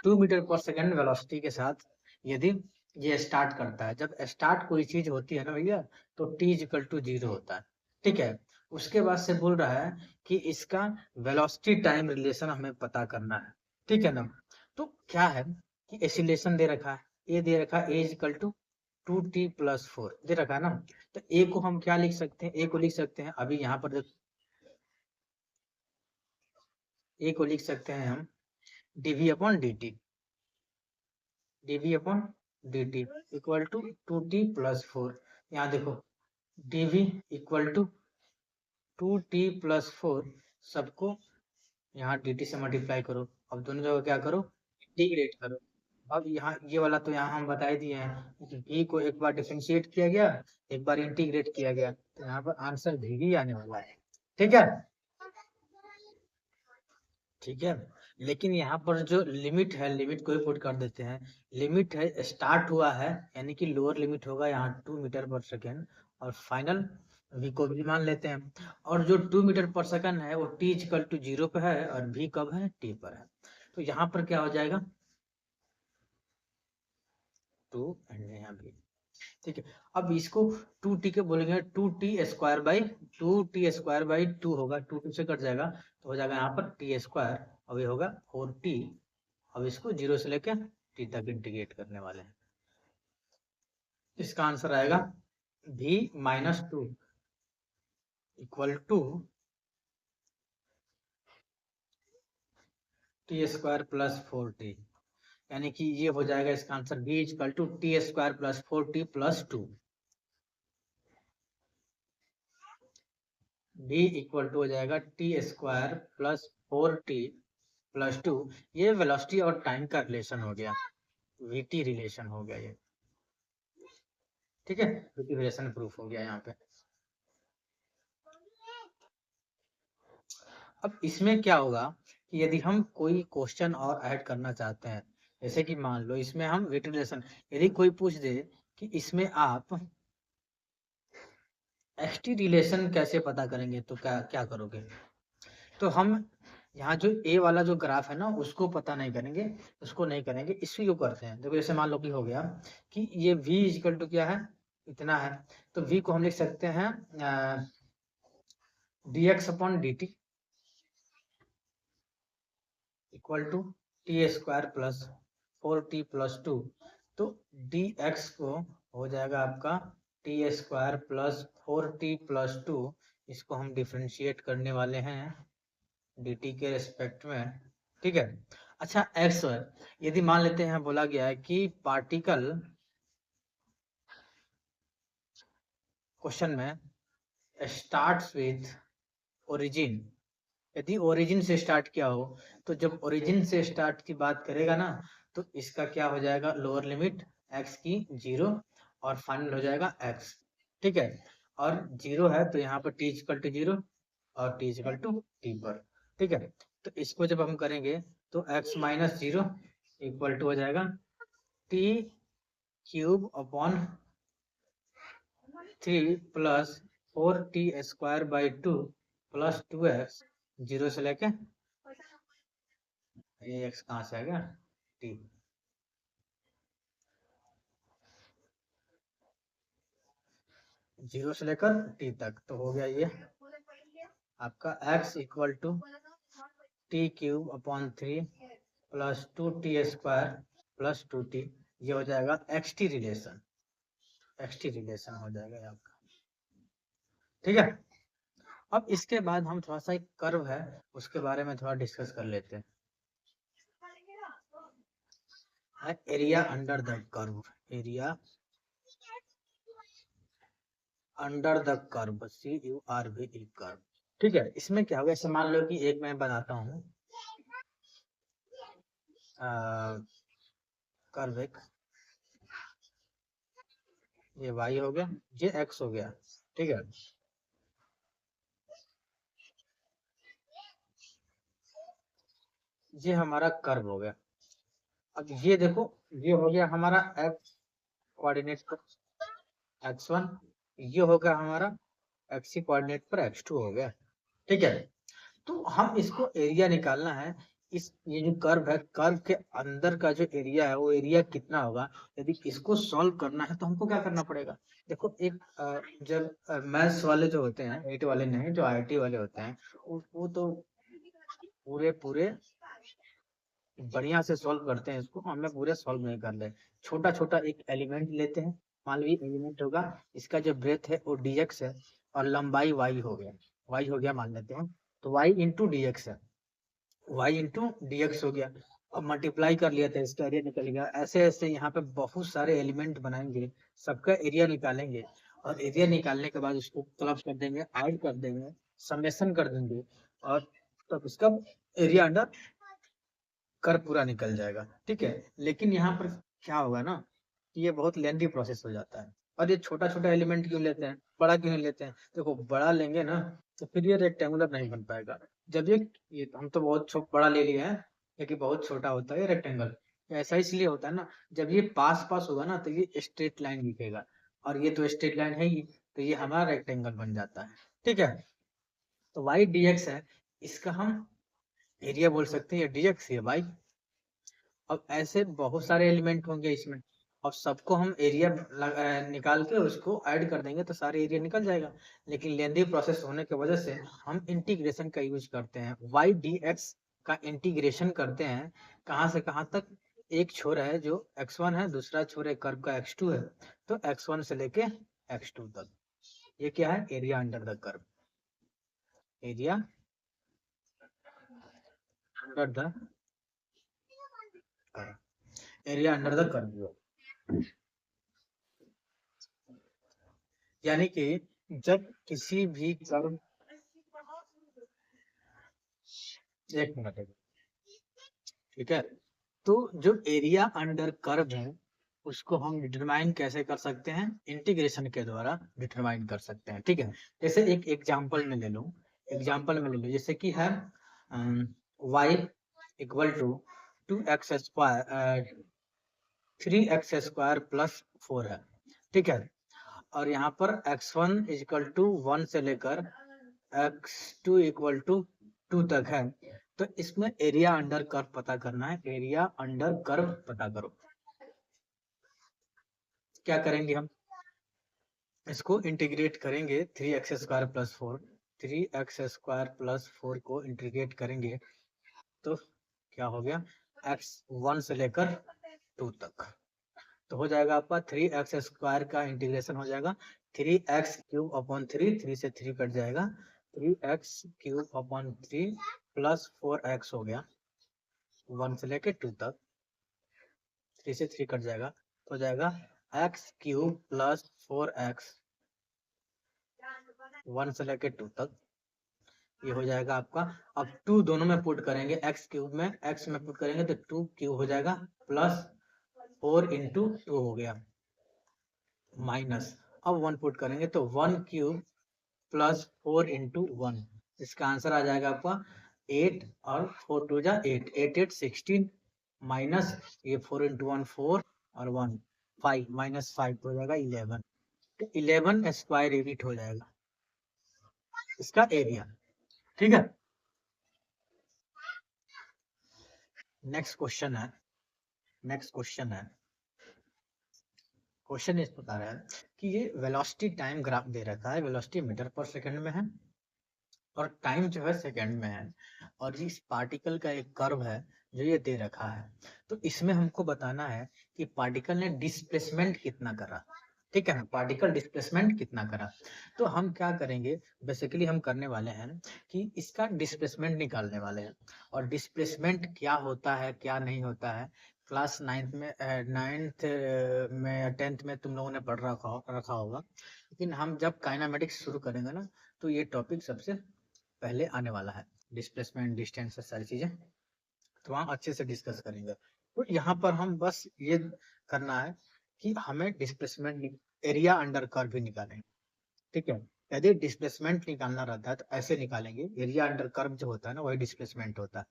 2 मीटर पर सेकंड वेलोसिटी के साथ यदि ये स्टार्ट करता है, जब स्टार्ट कोई चीज होती है ना भैया, तो t इक्वल टू 0 होता है। ठीक है, उसके बाद से बोल रहा है कि इसका वेलोसिटी टाइम रिलेशन हमें पता करना है। ठीक है ना, तो क्या है कि एसिलेशन दे रखा है, ए दे रखा है, ए इक्वल टू 2t+4 दे रखा है ना। तो ए को हम क्या लिख सकते हैं, ए को लिख सकते हैं, अभी यहाँ पर ए को लिख सकते हैं हम dv upon dt, dv upon dt equal to 2t+4। यहाँ देखो dv इक्वल टू 2t+4, सबको यहाँ dt से मल्टीप्लाई करो। अब दोनों जगह क्या करो, इंटीग्रेट करो। अब यहाँ ये वाला तो यहाँ हम बता ही दिए हैं, v को एक बार डिफरेंशिएट किया गया, एक बार इंटीग्रेट किया गया, तो यहाँ पर आंसर v ही आने वाला है। ठीक है, ठीक है। लेकिन यहाँ पर जो लिमिट है, लिमिट को ही पुट कर देते हैं। लिमिट है, स्टार्ट हुआ है, यानी कि लोअर लिमिट होगा यहाँ 2 मीटर पर सेकेंड, और फाइनल v को भी मान लेते हैं। और जो 2 मीटर पर सेकेंड है वो t इक्वल टू 0 पे है, और v कब है, t पर है। तो यहाँ पर क्या हो जाएगा, 2 एंड यहाँ भी। ठीक है, अब इसको 2t के बोलेंगे, 2t² होगा, 2 से कट जाएगा, तो हो जाएगा यहाँ पर t², अब ये होगा 4t। अब इसको 0 से लेके t तक इंटीग्रेट करने वाले हैं। इसका आंसर आएगा v-2 equal to t² + 4t, यानी कि ये हो जाएगा इसका answer v equal to t² + 4t + 2। v equal to हो जाएगा t² + 4t + 2। ये वेलोसिटी और टाइम का रिलेशन हो गया, vt रिलेशन हो गया ये। ठीक है, vt रिलेशन प्रूफ हो गया यहाँ पे। अब इसमें क्या होगा कि यदि हम कोई क्वेश्चन और ऐड करना चाहते हैं, जैसे कि मान लो इसमें हम वेट रिलेशन, यदि कोई पूछ दे कि इसमें आप एक्सटी रिलेशन कैसे पता करेंगे, तो क्या क्या करोगे। तो हम यहाँ जो ए वाला जो ग्राफ है ना, उसको पता नहीं करेंगे, उसको नहीं करेंगे, इसी को करते हैं। देखो जैसे मान लो कि हो गया कि ये v इक्वल टू क्या है, इतना है, तो v को हम लिख सकते हैं dx upon dt equal to t² + 4t + 2। तो dx को हो जाएगा आपका t² + 4t + 2। इसको हम डिफरेंशिएट करने वाले हैं dt के रेस्पेक्ट में। ठीक है, अच्छा x यदि मान लेते हैं, बोला गया है कि पार्टिकल, क्वेश्चन में स्टार्ट्स विथ ओरिजिन, यदि ओरिजिन से स्टार्ट किया हो, तो जब ओरिजिन से स्टार्ट की बात करेगा ना, तो इसका क्या हो जाएगा, लोअर लिमिट x की 0, और फाइनल हो जाएगा x। ठीक है, और 0 है तो यहाँ पर t इक्वल टू 0 और t इक्वल टू t पर। ठीक है, तो इसको जब हम करेंगे तो x - 0 इक्वल टू हो जाएगा t³ अपॉन 3 + 4t² / 2 + 2x, 0 से लेके ये x कहाँ से आ गया, t। 0 से लेकर t तक, तो हो गया ये आपका x equal to t³ upon 3 + 2t² + 2t। ये हो जाएगा xt रिलेशन, xt रिलेशन हो जाएगा ये आपका। ठीक है, अब इसके बाद हम थोड़ा सा एक कर्व है, उसके बारे में थोड़ा डिस्कस कर लेते हैं। Area under the curve, area under the curve, CURVE curve. ठीक है, इसमें क्या होगा, ऐसे मान लो कि एक मैं बनाता हूँ कर्व, एक ये y हो गया, ये x हो गया। ठीक है, ये हमारा कर्व हो गया। अब ये देखो, ये हो गया हमारा x कोऑर्डिनेट पर x1, ये हो गया हमारा x कोऑर्डिनेट पर x2 हो गया। ठीक है, तो हम इसको एरिया निकालना है इस ये जो कर्व है, कर्व के अंदर का जो एरिया है वो एरिया कितना होगा। यदि इसको सॉल्व करना है तो हमको क्या करना पड़ेगा। देखो एक जब मैथ्स वाले जो होते हैं, नीट वाले नहीं, जो आईआईटी वाले होते हैं, वो तो पूरे पूरे बढ़िया से सॉल्व करते हैं इसको, हमें पूरे सॉल्व नहीं कर ले। छोटा छोटा एक एलिमेंट लेते हैं, मान लीजिए एलिमेंट होगा, इसका जो ब्रेथ है वो dx है और लंबाई y हो गया, y हो गया मान लेते हैं, तो y इंटू डी एक्स है, y इंटू डी एक्स हो गया। अब मल्टीप्लाई कर लिया था, इसका एरिया निकल गया। ऐसे ऐसे यहाँ पे बहुत सारे एलिमेंट बनाएंगे, सबका एरिया निकालेंगे, और एरिया निकालने के बाद उसको क्लब कर देंगे, ऐड कर देंगे, समेशन कर देंगे, और तब इसका एरिया अंडर कर पूरा निकल जाएगा। ठीक है, लेकिन यहाँ पर क्या होगा ना, कि ये बहुत लेंथी प्रोसेस हो जाता है। और ये छोटा छोटा एलिमेंट क्यों लेते हैं, बड़ा क्यों नहीं लेते हैं। देखो बड़ा लेंगे ना तो फिर ये रेक्टेंगुलर नहीं बन पाएगा। जब ये हम तो बहुत बड़ा ले लिए हैं, लेकिन बहुत छोटा होता है ये रेक्टेंगल। ऐसा इसलिए होता है ना, जब ये पास पास होगा ना तो ये स्ट्रेट लाइन दिखेगा, और ये तो स्ट्रेट लाइन है ही, तो ये हमारा रेक्टेंगल बन जाता है। ठीक है, तो वाई डी एक्स है, इसका हम एरिया बोल सकते हैं, ये डी एक्स है वाई। अब ऐसे बहुत सारे एलिमेंट होंगे इसमें, और सबको हम एरिया निकाल के उसको ऐड कर देंगे तो सारे एरिया निकल जाएगा। लेकिन लेंदी प्रोसेस होने की वजह से हम इंटीग्रेशन का यूज करते हैं, वाई डी एक्स का इंटीग्रेशन करते हैं। कहाँ से कहाँ तक, एक छोर है जो x1 है, दूसरा छोर है कर्व का x2 है, तो x1 से लेके x2 तक। ये क्या है, area under the curve, area under the curve, area under the curve. यानी कि जब किसी भी कर्व, एक मिनट, ठीक है, तो जो एरिया अंडर कर्व है उसको हम डिटरमाइन कैसे कर सकते हैं, इंटीग्रेशन के द्वारा डिटरमाइन कर सकते हैं। ठीक है, जैसे एक एग्जांपल में ले लो, एग्जांपल में ले लो, जैसे कि है y equal to 2x² 3x² plus 4 है। ठीक है, और यहाँ पर x1 इक्वल टू 1 से लेकर x2 इक्वल टू 2 तक है। तो इसमें एरिया अंडर कर्व पता करना है, एरिया अंडर कर्व पता करो। क्या करेंगे हम, इसको इंटीग्रेट करेंगे, 3x² प्लस 4, 3x² प्लस 4 को इंटीग्रेट करेंगे तो क्या हो गया, x1 से लेकर 2 तक, तो हो जाएगा आपका 3x² का इंटीग्रेशन हो जाएगा 3x³ अपॉन 3, 3 से 3 कट जाएगा, 3x³ अपॉन 3 प्लस 4x हो गया, 1 से लेके 2 तक, 3 से 3 कट जाएगा, तो हो जाएगा x³ प्लस 4x 1 से लेके 2 तक, ये हो जाएगा आपका। अब 2 दोनों में पुट करेंगे, x³ में x में पुट करेंगे तो 2 हो जाएगा, प्लस 4 इंटू 2 हो गया, माइनस, अब 1 पुट करेंगे तो 1³ प्लस 4 इंटू 1, इसका आंसर आ जाएगा आपका 8, और 4 2 जा 8, 8 8 16, माइनस ये 4 इंटू 1 4 और 1 5, माइनस 5 हो जाएगा 11, तो 11 स्क्वायर यूनिट हो जाएगा इसका एरिया। ठीक है, नेक्स्ट क्वेश्चन है, नेक्स्ट क्वेश्चन है, क्वेश्चन इस प्रकार है कि ये वेलोसिटी टाइम ग्राफ दे रखा है, वेलोसिटी मीटर पर सेकंड में है और टाइम जो है सेकंड में है, और इस पार्टिकल का एक कर्व है जो ये दे रखा है। तो इसमें हमको बताना है कि पार्टिकल ने डिस्प्लेसमेंट कितना करा। ठीक है ना, पार्टिकल डिस्प्लेसमेंट कितना करा। तो हम क्या करेंगे, बेसिकली हम करने वाले हैं कि इसका डिस्प्लेसमेंट निकालने वाले हैं, और डिस्प्लेसमेंट क्या होता है क्या नहीं होता है, क्लास 9th में 9th में 10th में तुम लोगों ने पढ़ रखा होगा, लेकिन हम जब काइनामेटिक्स शुरू करेंगे ना तो ये टॉपिक सबसे पहले आने वाला है, डिस्प्लेसमेंट डिस्टेंस सारी चीजें, तो वहाँ अच्छे से डिस्कस करेंगे। तो यहाँ पर हम बस ये करना है कि हमें डिस्प्लेसमेंट एरिया अंडर कर्व भी निकालेंगे। ठीक है, यदि डिस्प्लेसमेंट निकालना रहता है तो ऐसे निकालेंगे, एरिया अंडर कर्व जो होता है ना वही डिस्प्लेसमेंट होता है,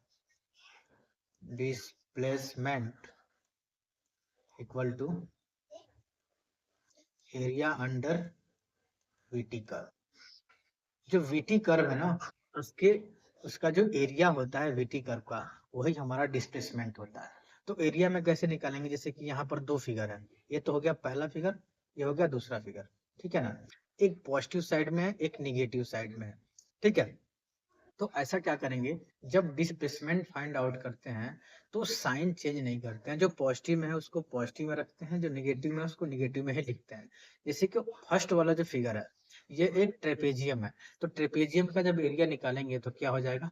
displacement equal to area under VT curve. जो वीटी कर्व है ना उसके उसका जो एरिया होता है वीटी कर्व का वही हमारा डिस्प्लेसमेंट होता है। तो एरिया में कैसे निकालेंगे, जैसे कि यहाँ पर दो फिगर है, ये तो हो गया पहला फिगर, ये हो गया दूसरा फिगर, ठीक है ना। एक पॉजिटिव साइड में है, एक निगेटिव साइड में है, ठीक है। तो ऐसा क्या करेंगे, जब डिस्प्लेसमेंट फाइंड आउट करते हैं तो साइन चेंज नहीं करते हैं, जो पॉजिटिव में है उसको पॉजिटिव में रखते हैं, जो निगेटिव में है उसको निगेटिव में ही लिखते हैं। जैसे कि फर्स्ट वाला जो फिगर है ये एक ट्रेपेजियम है, तो ट्रेपेजियम का जब एरिया निकालेंगे तो क्या हो जाएगा,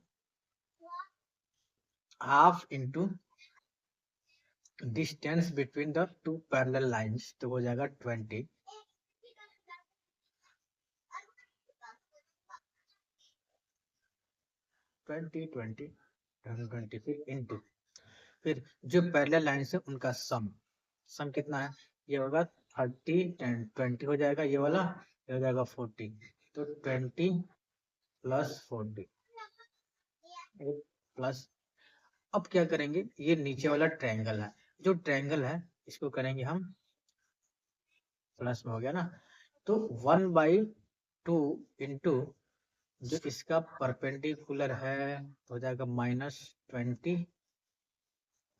half into distance between the two parallel lines, तो हो जाएगा 20, 20 20 20 फिर इंटू, फिर जो पैरेलल लाइंस है उनका सम, सम कितना है, ये होगा 30 10 20 हो जाएगा, ये वाला ये हो जाएगा 40, तो 20 प्लस 40 प्लस। अब क्या करेंगे, ये नीचे वाला ट्रायंगल है, जो ट्रायंगल है इसको करेंगे हम प्लस में, हो गया ना। तो 1/2 इंटू जो इसका परपेंडिकुलर है तो हो जाएगा -20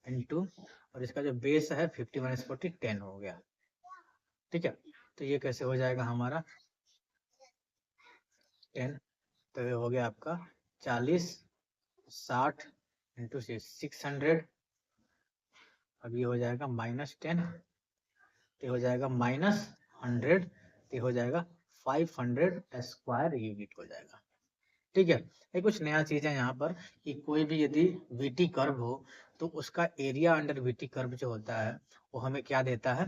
इंटू, और इसका जो बेस है 50 - 40 10 हो गया, ठीक है। तो ये कैसे हो जाएगा हमारा 10, तो ये हो गया आपका 40 60 इंटू 600, अब ये हो जाएगा -10, तो हो जाएगा -100, तो हो जाएगा 500 स्क्वायर यूनिट हो जाएगा, ठीक है। ये कुछ नया चीज है यहाँ पर कि कोई भी यदि वीटी कर्व हो तो उसका एरिया अंडर वीटी कर्व जो होता है वो हमें क्या देता है,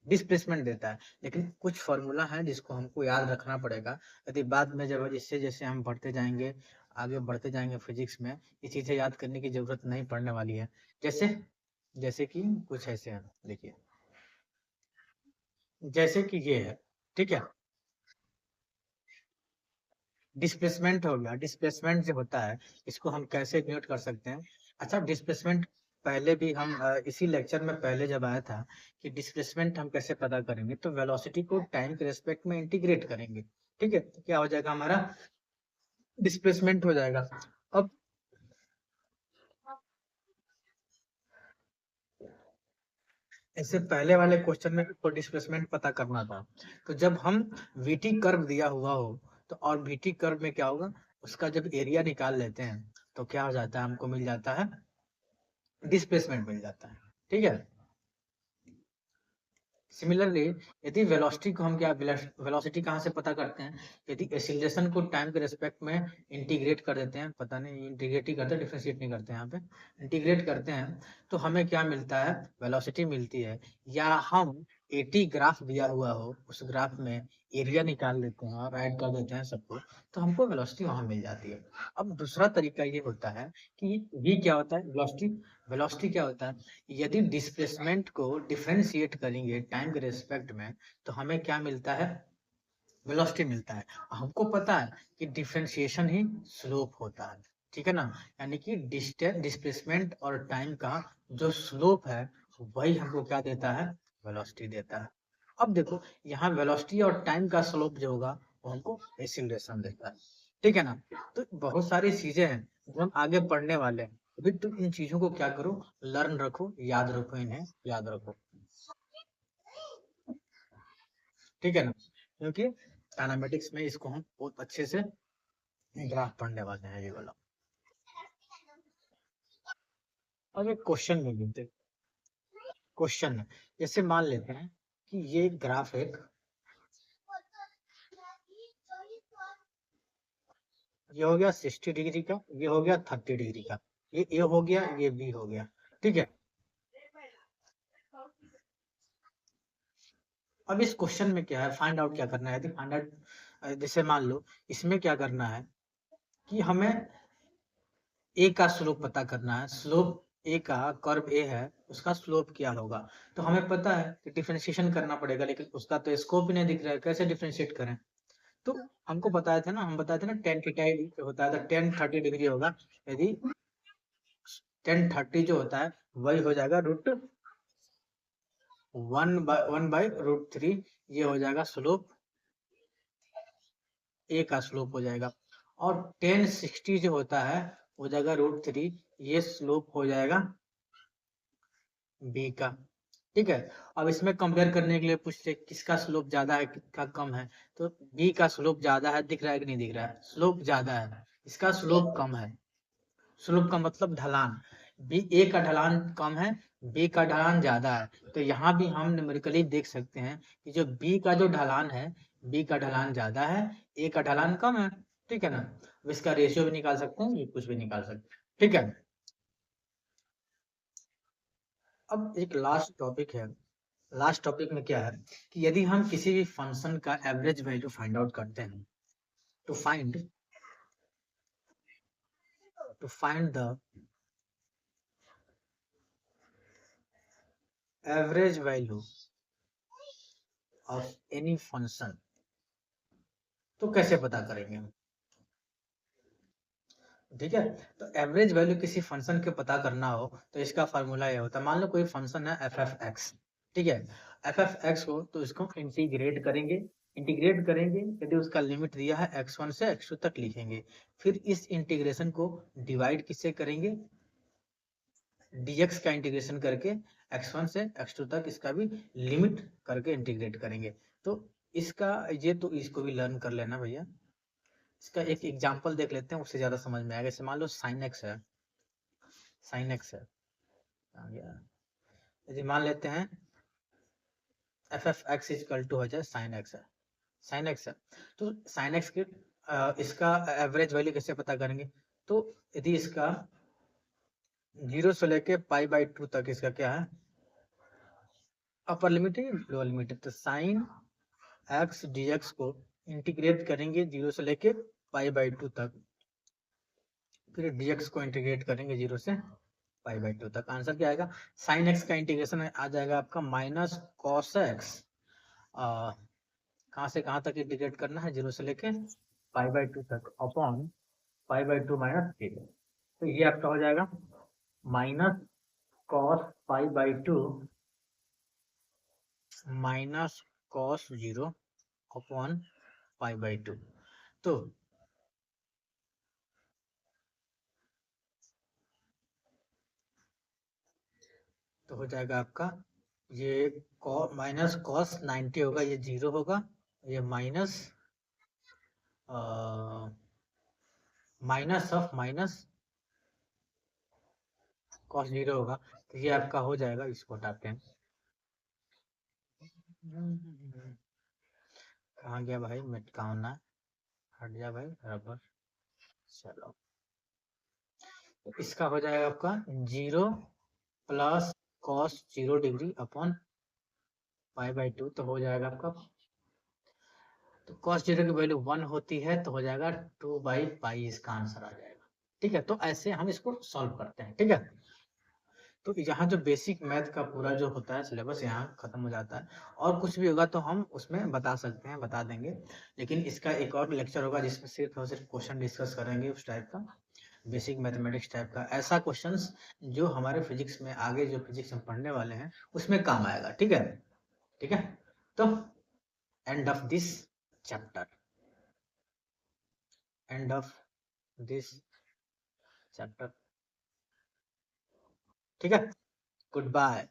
डिस्प्लेसमेंट देता है। लेकिन कुछ फॉर्मूला है जिसको हमको याद रखना पड़ेगा, यदि बाद में जब इससे जैसे हम बढ़ते जाएंगे, आगे बढ़ते जाएंगे फिजिक्स में, ये चीजें याद करने की जरूरत नहीं पड़ने वाली है। जैसे जैसे कि कुछ ऐसे है, देखिए जैसे कि ये है, ठीक है, डिस्प्लेसमेंट हो गया। डिस्प्लेसमेंट जो होता है इसको हम कैसे नोट कर सकते हैं, अच्छा डिस्प्लेसमेंट पहले भी हम इसी लेक्चर में पहले जब आया था कि डिस्प्लेसमेंट हम कैसे पता करेंगे, तो वेलोसिटी को टाइम के रेस्पेक्ट में इंटीग्रेट करेंगे, ठीक है। तो क्या हो जाएगा हमारा डिस्प्लेसमेंट हो जाएगा। अब ऐसे पहले वाले क्वेश्चन में तो डिस्प्लेसमेंट पता करना था, तो जब हम वीटी कर्व दिया हुआ हो तो, और वीटी कर्व में क्या होगा, उसका जब एरिया निकाल लेते हैं तो क्या हो जाता है, हमको मिल जाता है डिस्प्लेसमेंट मिल जाता है, ठीक है। सिमिलरली यदि वेलोसिटी को हम क्या, वेलोसिटी कहाँ से पता करते हैं, यदि एक्सीलरेशन को टाइम के रेस्पेक्ट में इंटीग्रेट कर देते हैं, पता नहीं इंटीग्रेट ही करते हैं, डिफरेंशिएट नहीं करते हैं, यहाँ पे इंटीग्रेट करते हैं तो हमें क्या मिलता है, वेलोसिटी मिलती है। या हम एटी ग्राफ दिया हुआ हो, उस ग्राफ में एरिया निकाल लेते हैं और ऐड कर देते हैं सबको, तो हमको वेलोसिटी वहां मिल जाती है। अब दूसरा तरीका ये होता है कि ये क्या होता है, वेलोसिटी, वेलोसिटी क्या होता है, यदि डिस्प्लेसमेंट को डिफरेंशिएट करेंगे टाइम के रेस्पेक्ट में तो हमें क्या मिलता है, वेलोसिटी मिलता है। हमको पता है कि डिफरेंशिएशन ही स्लोप होता है, ठीक है ना। यानी कि डिस्टेंस, डिस्प्लेसमेंट और टाइम का जो स्लोप है वही हमको क्या देता है, वेलोसिटी देता है। अब देखो यहाँ वेलोसिटी और टाइम का स्लोप जो होगा वो हमको एक्सीलरेशन देता है, ठीक है ना। तो बहुत सारी चीजें हैं जो हम आगे पढ़ने वाले हैं, अभी तुम इन चीजों को क्या करो, लर्न रखो, याद रखो, इन्हें याद रखो, ठीक है ना। क्योंकि डायनामेटिक्स में इसको हम बहुत अच्छे से ग्राफ पढ़ने वाले हैं ये वाला। अब एक क्वेश्चन में लेते, क्वेश्चन है, जैसे मान लेते हैं कि ये ग्राफ एक, ये हो गया 60 डिग्री का, ये हो गया 30 डिग्री का, ये ए हो गया, ये बी हो गया, ठीक है। अब इस क्वेश्चन में क्या है, फाइंड आउट क्या करना है, फाइंड आउट, जैसे मान लो इसमें क्या करना है कि हमें ए का स्लोप पता करना है, स्लोप ए का, कर्व ए है उसका स्लोप क्या होगा। तो हमें पता है कि डिफरेंशिएशन करना पड़ेगा, लेकिन उसका तो स्कोप ही नहीं दिख रहा है, कैसे डिफरेंशिएट करें। तो हमको बताया था ना, हम बताए थे ना टेन थीटा होता है, तो 10 30 डिग्री होगा, यदि 10 30 जो होता है वही हो जाएगा √1/√3, ये हो जाएगा स्लोप, ए का स्लोप हो जाएगा। और 10 60 जो होता है वो जाएगा √3, ये स्लोप हो जाएगा बी का। ठीक है, अब इसमें कंपेयर करने के लिए पूछते किसका स्लोप ज्यादा है किसका कम है, तो बी का स्लोप ज्यादा है, दिख रहा है कि नहीं दिख रहा है, स्लोप ज्यादा है, इसका स्लोप कम है। स्लोप का मतलब ढलान, बी ए का ढलान कम है, बी का ढलान ज्यादा है। तो यहाँ भी हम न्यूमेरिकली देख सकते हैं कि जो बी का जो ढलान है, बी का ढलान ज्यादा है, ए का ढलान कम है। ठीक है ना, अब इसका रेशियो भी निकाल सकते हैं, ये कुछ भी निकाल सकते हैं। ठीक है, अब एक लास्ट टॉपिक है। लास्ट टॉपिक में क्या है कि यदि हम किसी भी फंक्शन का एवरेज वैल्यू फाइंड आउट करते हैं, तो find the average value of any function, तो कैसे पता करेंगे हम? ठीक है, तो एवरेज वैल्यू किसी फंक्शन के पता करना हो तो इसका फार्मूला ये होता है, मान लो कोई फंक्शन है एफ एफ एक्स। ठीक है, एफ एफ एक्स को तो इसको इंटीग्रेट करेंगे, यदि उसका लिमिट दिया है x1 से x2 तक लिखेंगे, फिर इस इंटीग्रेशन को डिवाइड किससे करेंगे, dx का इंटीग्रेशन करके x1 से x2 तक इसका भी लिमिट करके इंटीग्रेट करेंगे। तो इसका ये तो इसको भी लर्न कर लेना भैया। इसका एक एग्जांपल देख लेते हैं, उससे ज्यादा समझ में आएगा। जैसे मान लो साइन एक्स है, आ गया। यदि मान लेते हैं F F X equal to हो जाए साइन एक्स है, साइन एक्स है, तो साइन एक्स के इसका एवरेज वैल्यू कैसे पता करेंगे, तो यदि इसका 0 से लेके पाई बाई 2 तक इसका क्या है, अपर लिमिट है लोअर लिमिट है, तो साइन एक्स dx को इंटीग्रेट करेंगे 0 से लेके पाई बाई 2 तक, फिर dx को इंटीग्रेट करेंगे 0 से पाई बाई 2 तक। आंसर क्या आएगा, साइन एक्स का इंटीग्रेशन आ जाएगा आपका माइनस कॉस एक्स, कहाँ से कहाँ तक इंटीग्रेट करना है, 0 से लेके पाई बाई 2 तक, upon pi by 2 minus three. तो ये आपका हो जाएगा minus cos pi by 2 minus cos 0 upon pi by 2। तो हो जाएगा आपका ये माइनस कॉस 90 होगा, ये 0 होगा, ये minus minus of minus cos 0 होगा। तो ये आपका हो जाएगा, इसको हटाते हैं। कहाँ गया भाई मिटकाउना, हट जा भाई रबर। चलो, तो इसका हो जाएगा आपका 0 plus cos 0 degree upon pi by 2, तो हो जाएगा आपका, तो कॉस 0 की वैल्यू 1 होती है, तो हो जाएगा 2 बाई पाई, इसका आंसर आ जाएगा। ठीक है, तो ऐसे हम इसको सॉल्व करते हैं। ठीक है, तो यहाँ जो बेसिक मैथ का पूरा जो होता है सिलेबस यहाँ खत्म हो जाता है, और कुछ भी होगा तो हम उसमें बता सकते हैं, बता देंगे। लेकिन इसका एक और लेक्चर होगा जिसमें सिर्फ और सिर्फ क्वेश्चन डिस्कस करेंगे, उस टाइप का बेसिक मैथमेटिक्स टाइप का, ऐसा क्वेश्चंस जो हमारे फिजिक्स में आगे जो फिजिक्स हम पढ़ने वाले हैं उसमें काम आएगा। ठीक है, ठीक है, तो end of this chapter, end of this chapter. ठीक है, गुड बाय।